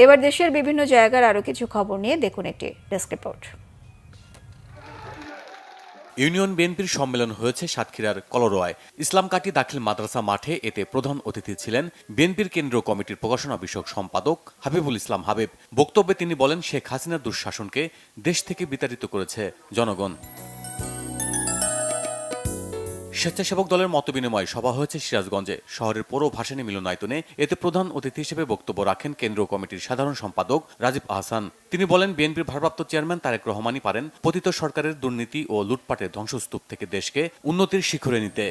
এবার দেশের বিভিন্ন জায়গার আরও কিছু খবর নিয়ে দেখুন একটি ডেস্ক রিপোর্ট। ইউনিয়ন বিএনপির সম্মেলন হয়েছে সাতক্ষীরার কলরোয়ায় ইসলামকাঠি দাখিল মাদ্রাসা মাঠে। এতে প্রধান অতিথি ছিলেন বিএনপির কেন্দ্রীয় কমিটির প্রকাশনা বিষয়ক সম্পাদক হাবিবুল ইসলাম হাবিব। বক্তব্যে তিনি বলেন, শেখ হাসিনার দুঃশাসনকে দেশ থেকে বিতাড়িত করেছে জনগণ। স্বেচ্ছাসেবক দলের মতবিনিময় সভা হয়েছে সিরাজগঞ্জে শহরের পৌর ভাসানী মিলনায়তনে। এতে প্রধান অতিথি হিসেবে বক্তব্য রাখেন কেন্দ্রীয় কমিটির সাধারণ সম্পাদক রাজীব আহসান। তিনি বলেন, বিএনপির ভারপ্রাপ্ত চেয়ারম্যান তারেক রহমানই পারেন পতিত সরকারের দুর্নীতি ও লুটপাটের ধ্বংসস্তূপ থেকে দেশকে উন্নতির শিখরে নিতে।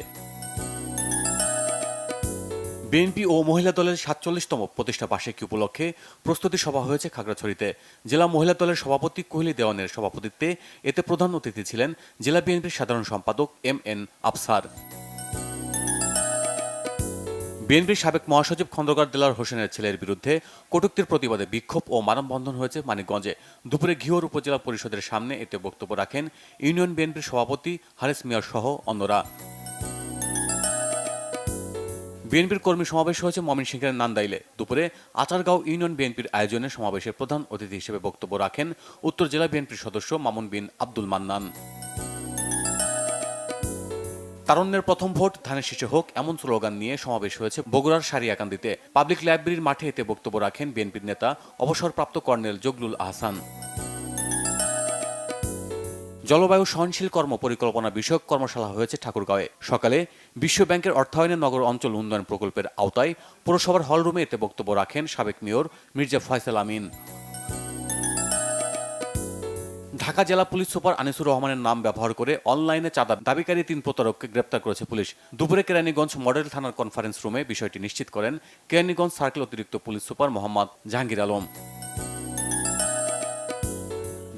বিএনপি ও মহিলা দলের ৪৭তম প্রতিষ্ঠা বার্ষিকী উপলক্ষে প্রস্তুতি সভা হয়েছে খাগড়াছড়িতে। জেলা মহিলা দলের সভাপতি কোহলি দেওয়ানের সভাপতিত্বে এতে প্রধান অতিথি ছিলেন জেলা বিএনপির সাধারণ সম্পাদক এম.এন. আফসার। বিএনপির সাবেক মহাসচিব খন্দকার দেলাওয়ার হোসেনের ছেলের বিরুদ্ধে কটূক্তির প্রতিবাদে বিক্ষোভ ও মানববন্ধন হয়েছে মানিকগঞ্জে। দুপুরে ঘিওর উপজেলা পরিষদের সামনে এতে বক্তব্য রাখেন ইউনিয়ন বিএনপির সভাপতি হারেস মিয়ার সহ অন্যরা। বিএনপির কর্মী সমাবেশ হয়েছে ময়মনসিংহের নান্দাইলে। দুপুরে আচারগাঁও ইউনিয়ন বিএনপির আয়োজনে সমাবেশে প্রধান অতিথি হিসেবে বক্তব্য রাখেন উত্তর জেলা বিএনপির সদস্য মামুন বিন আব্দুল মান্নান। তারুণ্যের প্রথম ভোট ধানের শীষে হোক, এমন স্লোগান নিয়ে সমাবেশ হয়েছে বগুড়ার সারিয়াকান্দিতে। পাবলিক লাইব্রেরির মাঠে এতে বক্তব্য রাখেন বিএনপির নেতা অবসরপ্রাপ্ত কর্নেল জগলুল আহসান। জলবায়ু সহনশীল কর্ম পরিকল্পনা বিষয়ক কর্মশালা হয়েছে ঠাকুরগাঁওয়ে। সকালে বিশ্ব ব্যাংকের অর্থায়নে নগর অঞ্চল উন্নয়ন প্রকল্পের আওতায় পৌরসভার হলরুমে এতে বক্তব্য রাখেন সাবেক মেয়র মির্জা ফয়সাল আমিন। ঢাকা জেলা পুলিশ সুপার আনিসুর রহমানের নাম ব্যবহার করে অনলাইনে চাঁদা দাবিকারী ৩ প্রতারককে গ্রেপ্তার করেছে পুলিশ। দুপুরে কেরানীগঞ্জ মডেল থানার কনফারেন্স রুমে বিষয়টি নিশ্চিত করেন কেরানীগঞ্জ সার্কেল অতিরিক্ত পুলিশ সুপার মোহাম্মদ জাহাঙ্গীর আলম।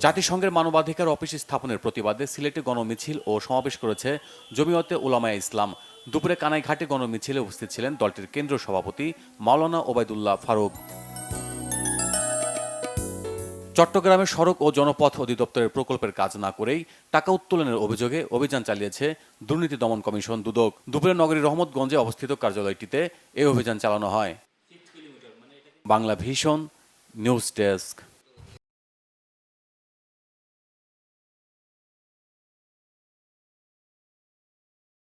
জাতিসংঘের মানবাধিকার অফিস স্থাপনের প্রতিবাদে সিলেটে গণমিছিল ও সমাবেশ করেছে জমিয়তে উলামায়ে ইসলাম। দুপুরে কানাইঘাটে গণমিছিলে উপস্থিত ছিলেন দলটির কেন্দ্রীয় সভাপতি মাওলানা ওবায়দুল্লাহ ফারুক। চট্টগ্রামের সড়ক ও জনপথ অধিদপ্তরের প্রকল্পের কাজ না করেই টাকা উত্তোলনের অভিযোগে অভিযান চালিয়েছে দুর্নীতি দমন কমিশন দুদক। দুপুরে নগরীর রহমতগঞ্জে অবস্থিত কার্যালয়টিতে এই অভিযান চালানো হয়। Bangla vision news desk.